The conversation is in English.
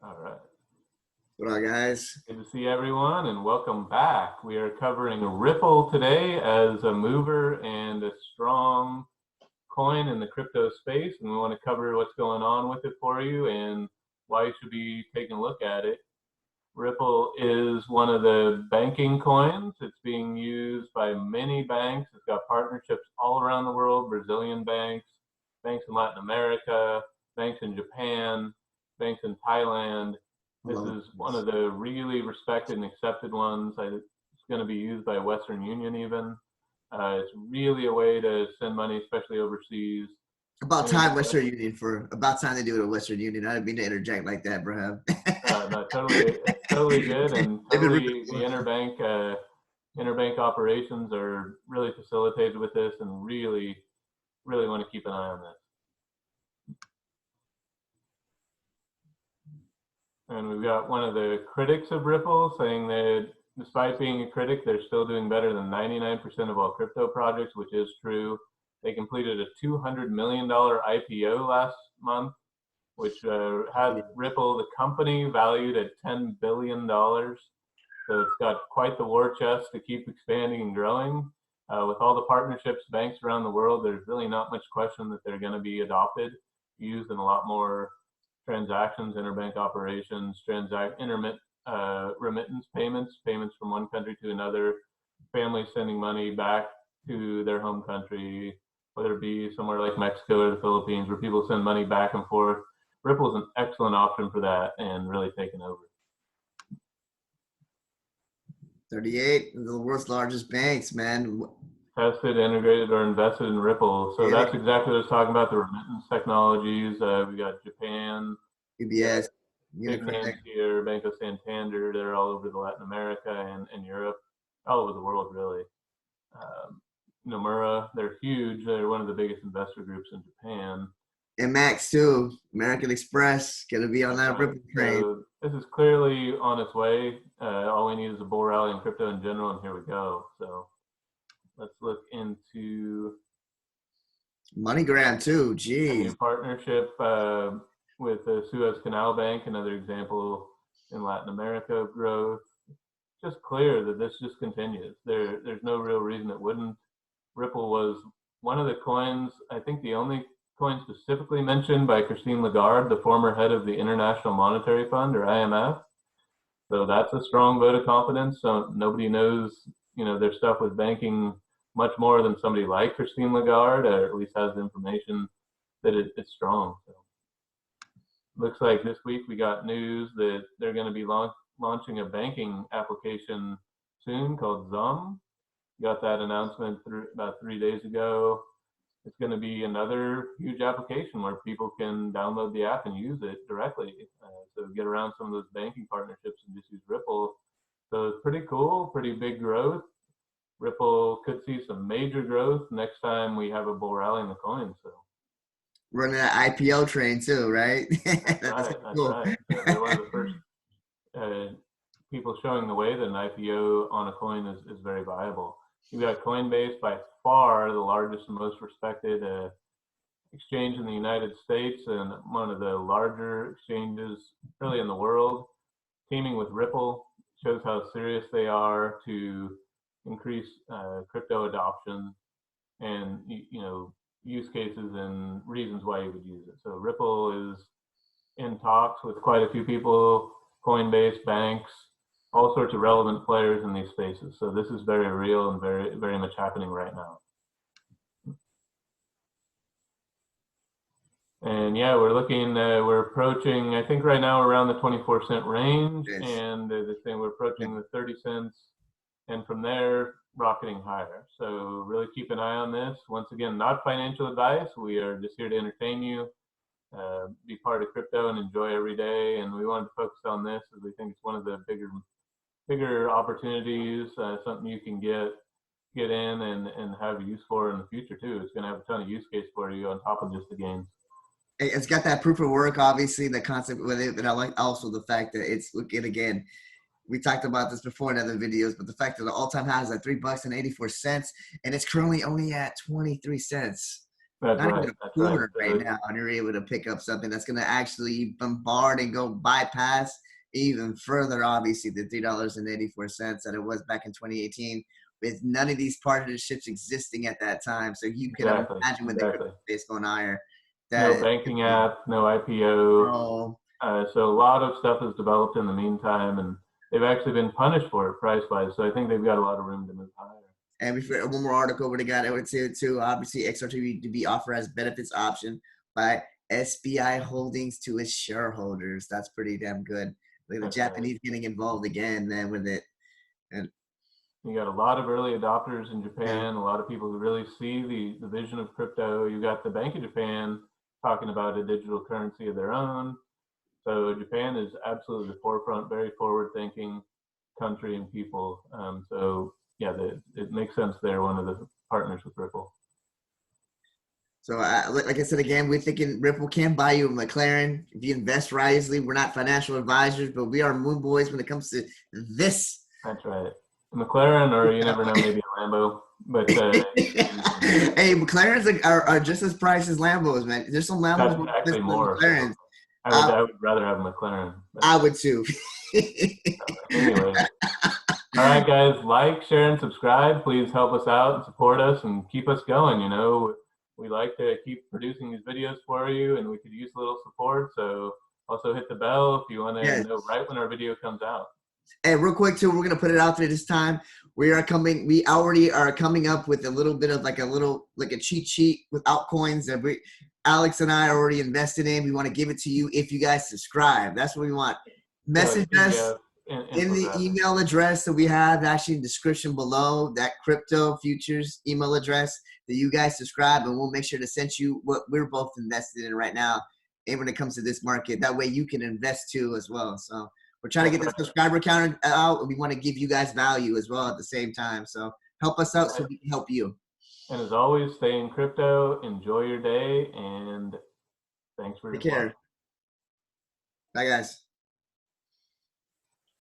All right. What up, guys? Good to see everyone and welcome back. We are covering Ripple today as a mover and a strong coin in the crypto space, and we want to cover what's going on with it for you and why you should be taking a look at it. Ripple is one of the banking coins. It's being used by many banks. It's got partnerships all around the world, Brazilian banks, banks in Latin America, banks in Japan, banks in Thailand. This is one of the really respected and accepted ones. It's going to be used by Western Union even. It's really a way to send money, especially overseas. About time Western Union about time they do it at Western Union. I didn't mean to interject like that, bro. No, totally good, and totally the interbank operations are really facilitated with this, and really want to keep an eye on this. And we've got one of the critics of Ripple saying that despite being a critic, they're still doing better than 99% of all crypto projects, which is true. They completed a $200 million IPO last month, which had Ripple, the company, valued at $10 billion. So it's got quite the war chest to keep expanding and growing. With all the partnerships, banks around the world, there's really not much question that they're going to be adopted, used in a lot more transactions, interbank operations, remittance payments from one country to another, families sending money back to their home country, whether it be somewhere like Mexico or the Philippines, where people send money back and forth. Ripple is an excellent option for that and really taken over. 38 of the world's largest banks, man. Tested, integrated, or invested in Ripple. So that's exactly what I was talking about, the remittance technologies. We got Japan, UBS, big names here, Banco Santander. They're all over the Latin America and Europe, all over the world, really. Nomura, they're huge. They're one of the biggest investor groups in Japan. And Max too, American Express, gonna be on that Ripple train. So this is clearly on its way. All we need is a bull rally in crypto in general, and here we go. So let's look into MoneyGram too. Geez. A new partnership with the Suez Canal Bank, another example in Latin America of growth. Just clear that this just continues. There's no real reason it wouldn't. Ripple was one of the coins, I think the only coin specifically mentioned by Christine Lagarde, the former head of the International Monetary Fund, or IMF. So that's a strong vote of confidence. So nobody knows, their stuff with banking much more than somebody like Christine Lagarde, or at least has the information that it's strong. So looks like this week we got news that they're going to be launching a banking application soon called Zum. Got that announcement about 3 days ago. It's going to be another huge application where people can download the app and use it directly. So get around some of those banking partnerships and just use Ripple. So it's pretty cool, pretty big growth. Ripple could see some major growth next time we have a bull rally in the coin. So running that IPO train too, right? That's right. So they're one of the first people showing the way that an IPO on a coin is very viable. You've got Coinbase, by far the largest and most respected exchange in the United States, and one of the larger exchanges really in the world, teaming with Ripple. Shows how serious they are to increase crypto adoption and use cases and reasons why you would use it. So Ripple is in talks with quite a few people, Coinbase, banks, all sorts of relevant players in these spaces. So this is very real and very, very much happening right now. And yeah, we're approaching, I think right now around the 24-cent range. Yes. And they're saying we're approaching the 30 cents, and from there rocketing higher. So really keep an eye on this. Once again, not financial advice. We are just here to entertain you, be part of crypto and enjoy every day. And we wanted to focus on this as we think it's one of the bigger opportunities, something you can get in and have use for in the future too. It's going to have a ton of use case for you on top of just the gains. It's got that proof of work, obviously, the concept with it, but I like also the fact that it's looking again. We talked about this before in other videos, but the fact that the all-time high is at $3.84, and it's currently only at 23 cents. That's not right. even a That's right. quarter right now, and you're able to pick up something that's going to actually bombard and go bypass even further, obviously, the $3.84 that it was back in 2018, with none of these partnerships existing at that time. So you can Exactly. imagine when the crypto space going higher. No That banking app, no IPO. oh, So a lot of stuff has developed in the meantime, and they've actually been punished for it price-wise. So I think they've got a lot of room to move higher. and before one more article would have got, I would say too, obviously XRP to be offered as benefits option by SBI Holdings to its shareholders. That's pretty damn good. Like the That's Japanese right. getting involved again then with it. And You got a lot of early adopters in yeah. Japan, a lot of people who really see the vision of crypto. You got the Bank of Japan talking about a digital currency of their own. So Japan is absolutely the forefront, very forward-thinking country and people. So yeah, it makes sense they're one of the partners with Ripple. So like I said again, we're thinking Ripple can buy you a McClaren if you invest wisely. We're not financial advisors, but we are moon boys when it comes to this. That's right. McClaren, or you never know, maybe a Lambo. But hey, McLarens are just as priced as Lambos, man. There's some Lambos that's actually than more. McLarens. I would rather have a McClaren. I would too. Anyway. All right, guys, like, share, and subscribe. Please help us out and support us and keep us going. You know, we like to keep producing these videos for you, and we could use a little support. So also hit the bell if you want to know right when our video comes out. And real quick too, we're gonna put it out there this time. We already are coming up with a little bit of like a cheat sheet with altcoins that Alex and I are already invested in. We want to give it to you if you guys subscribe. That's what we want. Message us in the email address that we have actually in the description below, that crypto futures email address that you guys subscribe, and we'll make sure to send you what we're both invested in right now. And when it comes to this market, that way you can invest too as well. So we're trying to get the subscriber count out, and we want to give you guys value as well at the same time. So help us out so we can help you. And as always, stay in crypto, enjoy your day, and thanks for Take care. Bye, guys.